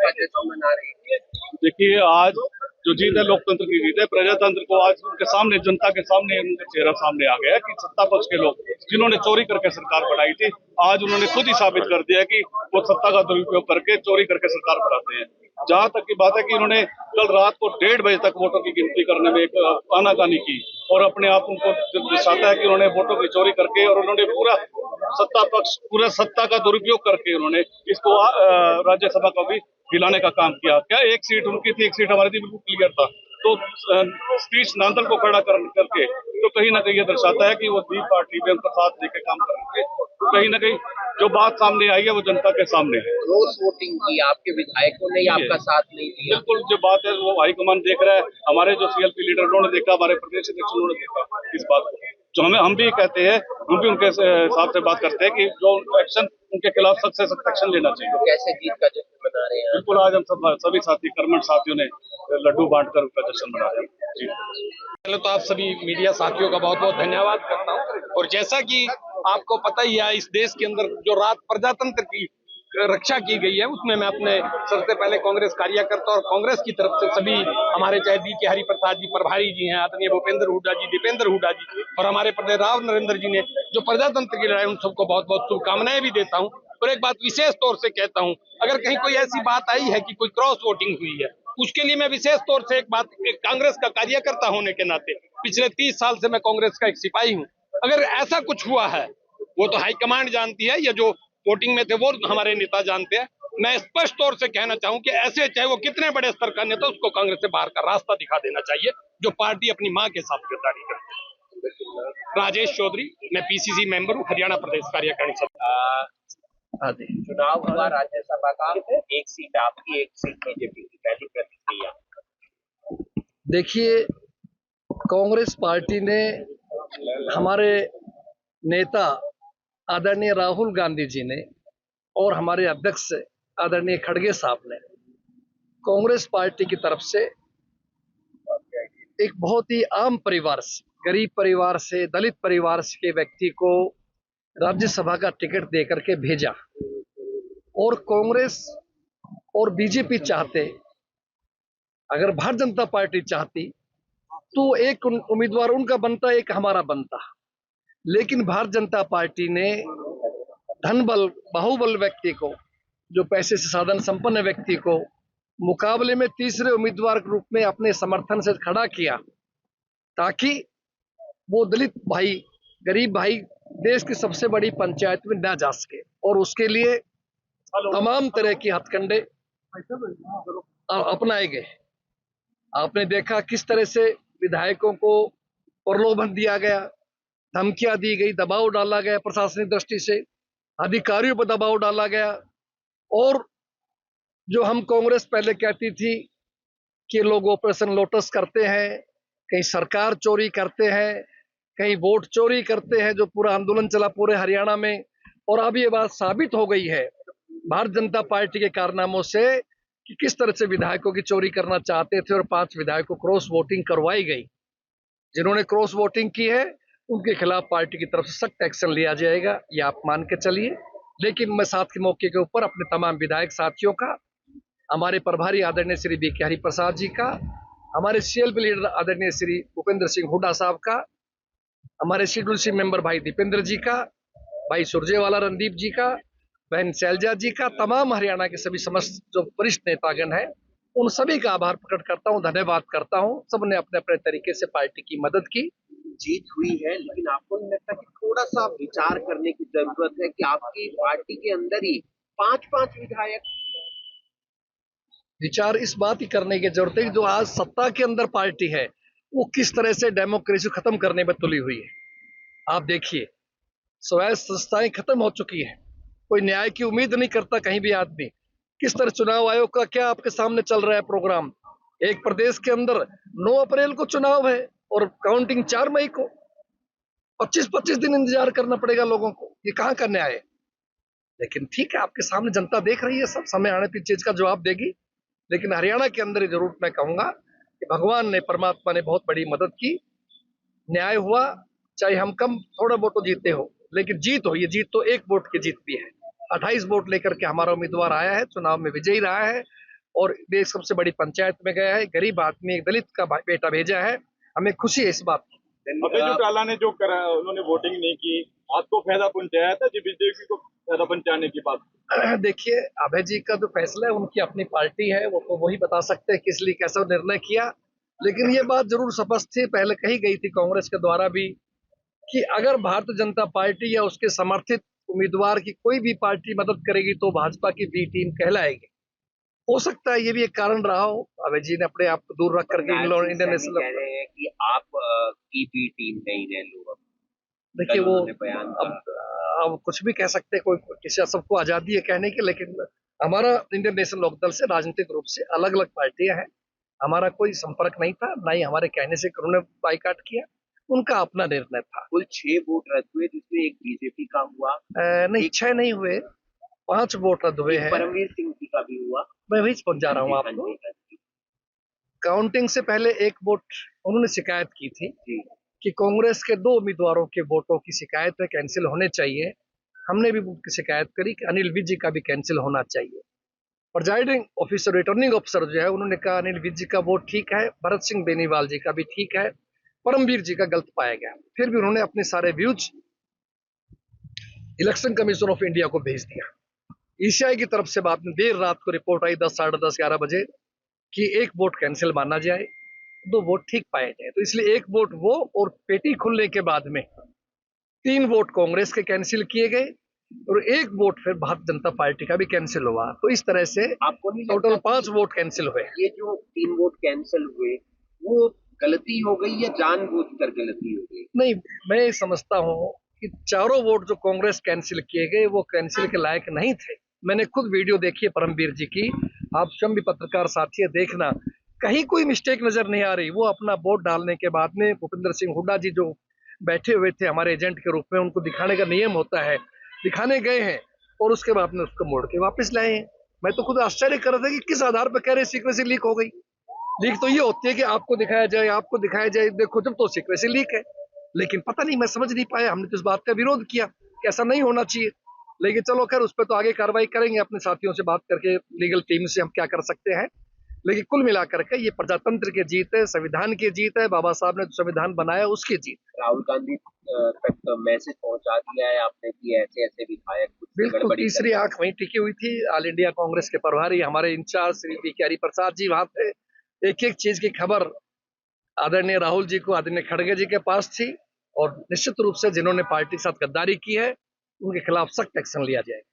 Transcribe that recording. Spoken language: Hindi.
का जश्न मना रहे हैं। देखिए, आज जो जीत है लोकतंत्र की जीत है। प्रजातंत्र को आज उनके सामने, जनता के सामने उनका चेहरा सामने आ गया है कि सत्ता पक्ष के लोग जिन्होंने चोरी करके सरकार बनाई थी, आज उन्होंने खुद ही साबित कर दिया कि वो सत्ता का दुरुपयोग करके चोरी करके सरकार बनाते हैं। जहां तक की बात है कि उन्होंने कल रात को 1:30 बजे तक वोटों की गिनती करने में एक आनाकानी की और अपने आप उनको दर्शाता है कि उन्होंने वोटों की चोरी करके और उन्होंने पूरा सत्ता पक्ष, पूरा सत्ता का दुरुपयोग करके उन्होंने इसको राज्यसभा को भी हिलाने का काम किया। क्या एक सीट उनकी थी, एक सीट हमारी थी, बिल्कुल क्लियर था। तो सतीश नांदल को खड़ा करके तो कहीं ना कहीं ये दर्शाता है कि वो दी पार्टी में उनका साथ देकर काम करेंगे। तो कहीं ना कहीं जो बात सामने आई है वो जनता के सामने है। क्रॉस वोटिंग की आपके विधायकों ने आपका साथ नहीं दिया। बिल्कुल, जो बात है वो हाईकमान देख रहा है, हमारे जो सीएलपी लीडर उन्होंने देखा, हमारे प्रदेश अध्यक्ष उन्होंने देखा इस बात को। जो हम भी कहते हैं, हम भी उनके साथ से बात करते हैं कि जो एक्शन उनके खिलाफ सख्त से सख्त एक्शन लेना चाहिए। तो कैसे जीत का जश्न मना रहे हैं? बिल्कुल, आज हम सभी साथी, कर्मठ साथियों ने लड्डू बांटकर उनका जश्न मना रहे हैं जी। पहले तो आप सभी मीडिया साथियों का बहुत बहुत धन्यवाद करता हूं। और जैसा कि आपको पता ही है, इस देश के अंदर जो रात प्रजातंत्र की रक्षा की गई है, उसमें मैं अपने सबसे पहले कांग्रेस कार्यकर्ता और कांग्रेस की तरफ से सभी हमारे चाहे डी.के. हरिप्रसाद जी, प्रभारी जी हैं, आदरणीय भूपेंद्र हुड्डा जी, दीपेंद्र हुड्डा जी और हमारे प्रदेश राव नरेंद्र जी ने जो प्रजातंत्र की लड़ाई, उन सबको बहुत बहुत शुभकामनाएं भी देता हूँ। और एक बात विशेष तौर से कहता हूँ, अगर कहीं कोई ऐसी बात आई है कि कोई क्रॉस वोटिंग हुई है, उसके लिए मैं विशेष तौर से एक कांग्रेस का कार्यकर्ता होने के नाते पिछले 30 साल से मैं कांग्रेस का एक सिपाही हूं। अगर ऐसा कुछ हुआ है, वो तो हाईकमांड जानती है, या जो वोटिंग में थे वो हमारे नेता जानते हैं। मैं स्पष्ट तौर से कहना चाहूं कि ऐसे चाहे वो कितने बड़े स्तर का नेता, उसको कांग्रेस से बाहर का रास्ता दिखा देना चाहिए, जो पार्टी अपनी मां के साथ गद्दारी करती है। राजेश चौधरी, मैं पीसीसी मेंबर हूं, हरियाणा प्रदेश कार्यकारिणी सदस्य। चुनाव हुआ राज्यसभा का, एक सीट आपकी, एक सीट बीजेपी की, पहली प्रतिक्रिया? देखिए, कांग्रेस पार्टी ने हमारे नेता आदरणीय राहुल गांधी जी ने और हमारे अध्यक्ष आदरणीय खड़गे साहब ने कांग्रेस पार्टी की तरफ से एक बहुत ही आम परिवार से, गरीब परिवार से, दलित परिवार के व्यक्ति को राज्यसभा का टिकट देकर के भेजा। और कांग्रेस और बीजेपी चाहते, अगर भारतीय जनता पार्टी चाहती तो एक उम्मीदवार उनका बनता, एक हमारा बनता। लेकिन भारतीय जनता पार्टी ने धनबल, बाहुबल व्यक्ति को, जो पैसे से साधन संपन्न व्यक्ति को मुकाबले में तीसरे उम्मीदवार के रूप में अपने समर्थन से खड़ा किया, ताकि वो दलित भाई, गरीब भाई देश की सबसे बड़ी पंचायत में ना जा सके। और उसके लिए तमाम तरह के हथकंडे अपनाए गए। आपने देखा किस तरह से विधायकों को प्रलोभन दिया गया, धमकियां दी गई, दबाव डाला गया, प्रशासनिक दृष्टि से अधिकारियों पर दबाव डाला गया। और जो हम कांग्रेस पहले कहती थी कि लोग ऑपरेशन लोटस करते हैं, कहीं सरकार चोरी करते हैं, कहीं वोट चोरी करते हैं, जो पूरा आंदोलन चला पूरे हरियाणा में। और अब ये बात साबित हो गई है भारतीय जनता पार्टी के कारनामों से कि किस तरह से विधायकों की चोरी करना चाहते थे और 5 विधायकों को क्रॉस वोटिंग करवाई गई। जिन्होंने क्रॉस वोटिंग की है उनके खिलाफ पार्टी की तरफ से सख्त एक्शन लिया जाएगा, ये आप मान के चलिए। लेकिन मैं साथ के मौके के ऊपर अपने तमाम विधायक साथियों का, हमारे प्रभारी आदरणीय श्री डी.के. हरिप्रसाद जी का, हमारे सीएलपी लीडर आदरणीय श्री भूपेंद्र सिंह हुड्डा साहब का, हमारे शेड्यूल सी मेंबर भाई दीपेंद्र जी का, भाई सुरजेवाला रणदीप जी का, बहन शैलजा जी का, तमाम हरियाणा के सभी समस्त जो वरिष्ठ नेतागण हैं, उन सभी का आभार प्रकट करता हूं, धन्यवाद करता हूं। सबने अपने अपने तरीके से पार्टी की मदद की। जीत हुई है, लेकिन आपको नहीं लगता कि थोड़ा सा विचार करने की जरूरत है कि आपकी पार्टी के अंदर ही 5-5 विधायक? विचार इस बात की करने की जरूरत है कि जो आज सत्ता के अंदर पार्टी है वो किस तरह से डेमोक्रेसी खत्म करने में तुली हुई है। आप देखिए, स्वायत्त संस्थाएं खत्म हो चुकी है, कोई न्याय की उम्मीद नहीं करता कहीं भी आदमी। किस तरह चुनाव आयोग का क्या आपके सामने चल रहा है प्रोग्राम। एक प्रदेश के अंदर 9 अप्रैल को चुनाव है और काउंटिंग 4 मई को। 25-25 दिन इंतजार करना पड़ेगा लोगों को, ये कहां का न्याय है। लेकिन ठीक है, आपके सामने जनता देख रही है, सब समय आने पर चीज का जवाब देगी। लेकिन हरियाणा के अंदर जरूर मैं कहूंगा कि भगवान ने, परमात्मा ने बहुत बड़ी मदद की, न्याय हुआ। चाहे हम कम थोड़ा वोटों जीते हो, लेकिन जीत हो, ये जीत तो 1 वोट की जीत भी है। 28 वोट लेकर के हमारा उम्मीदवार आया है, चुनाव में विजयी रहा है। और देश सबसे बड़ी पंचायत में गया है, गरीब आदमी एक दलित का बेटा भेजा है, हमें खुशी है इस बात की। अभय जी टाला ने जो करा उन्होंने वोटिंग नहीं की, आपको फायदा पहुंचाया था जी, बीजेपी को फायदा पहुंचाने की बात? देखिए, अभय जी का जो फैसला है उनकी अपनी पार्टी है, वो तो वही बता सकते हैं किस लिए कैसा निर्णय किया। लेकिन ये बात जरूर स्पष्ट थी, पहले कही गई थी कांग्रेस के द्वारा भी, कि अगर भारतीय जनता पार्टी या उसके समर्थित उम्मीदवार की कोई भी पार्टी मदद करेगी तो भाजपा की बी टीम कहलाएगी। हो सकता है ये भी एक कारण रहा हो, अभय जी ने अपने आप को दूर रख करके इंडियन नेशनल कह रहे हैं कि आप की बी टीम नहीं है लोग। देखिए वो अब कुछ भी कह सकते हैं, कोई किसी सबको आजादी है कहने की, लेकिन हमारा इंडियन नेशनल लोकदल से राजनीतिक रूप से अलग अलग पार्टियां हैं, हमारा कोई संपर्क नहीं था, ना ही हमारे कहने से उन्होंने बाइकाट किया, उनका अपना निर्णय था। कुल 6 वोट रद्द हुए, जिसमें एक बीजेपी का हुआ। नहीं 6 नहीं हुए, 5 वोट रद्द हुए हैं। परमवीर सिंह जी का भी हुआ। मैं वही पहुंच जा रहा हूँ आपको। काउंटिंग से पहले एक वोट उन्होंने शिकायत की थी कि कांग्रेस के 2 उम्मीदवारों के वोटों की शिकायत है, कैंसिल होने चाहिए। हमने भी उनकी शिकायत करी कि अनिल विज जी का भी कैंसिल होना चाहिए। प्रिजाइडिंग ऑफिसर, रिटर्निंग ऑफिसर जो है, उन्होंने कहा अनिल विज जी का वोट ठीक है, भरत सिंह बेनीवाल जी का भी ठीक है, परमवीर जी का गलत पाया गया। फिर भी उन्होंने अपने सारे views election commission of India को भेज दिया। ईसीआई की तरफ से बाद में देर रात को रिपोर्ट आई 10, साढ़े 10, 11 बजे कि एक वोट कैंसिल माना जाए, 2 वोट ठीक पाए जाए। तो इसलिए एक वोट वो, और पेटी खुलने के बाद में 3 वोट कांग्रेस के कैंसिल किए गए और एक वोट फिर भारतीय जनता पार्टी का भी कैंसिल हुआ। तो इस तरह से आपको नहीं टोटल 5 वोट कैंसिल हुए। ये जो 3 वोट कैंसिल हुए वो गलती हो गई या जानबूझकर गलती हो गई? नहीं, मैं ये समझता हूँ कि चारों वोट जो कांग्रेस कैंसिल किए गए वो कैंसिल के लायक नहीं थे। मैंने खुद वीडियो देखी है परमवीर जी की, आप स्वयं भी पत्रकार साथी है, देखना कहीं कोई मिस्टेक नजर नहीं आ रही। वो अपना वोट डालने के बाद में भूपेंद्र सिंह हुड्डा जी जो बैठे हुए थे हमारे एजेंट के रूप में, उनको दिखाने का नियम होता है, दिखाने गए हैं और उसके बाद में उसको मोड़ के वापस लाए हैं। मैं तो खुद आश्चर्य कर रहा था कि किस आधार पर कह रहे सीक्रेसी लीक हो गई। लीक तो ये होती है कि आपको दिखाया जाए, आपको दिखाया जाए, देखो जब तो सीक्रेसी लीक है। लेकिन पता नहीं, मैं समझ नहीं पाया, हमने तो इस बात का विरोध किया कि ऐसा नहीं होना चाहिए। लेकिन चलो खैर, उस पर तो आगे कार्रवाई करेंगे, अपने साथियों से बात करके लीगल टीम से हम क्या कर सकते हैं। लेकिन कुल मिलाकर के ये प्रजातंत्र की जीत है, संविधान की जीत है, बाबा साहब ने जो संविधान बनाया उसकी जीत। राहुल गांधी तक मैसेज पहुंचा दिया है आपने कि ऐसे ऐसे विधायक बिल्कुल, तीसरी आंख वहीं टिकी हुई थी। ऑल इंडिया कांग्रेस के प्रभारी हमारे इंचार्ज श्री बी के हरिप्रसाद जी वहां थे। एक एक चीज की खबर आदरणीय राहुल जी को, आदरणीय खड़गे जी के पास थी, और निश्चित रूप से जिन्होंने पार्टी के साथ गद्दारी की है उनके खिलाफ सख्त एक्शन लिया जाएगा।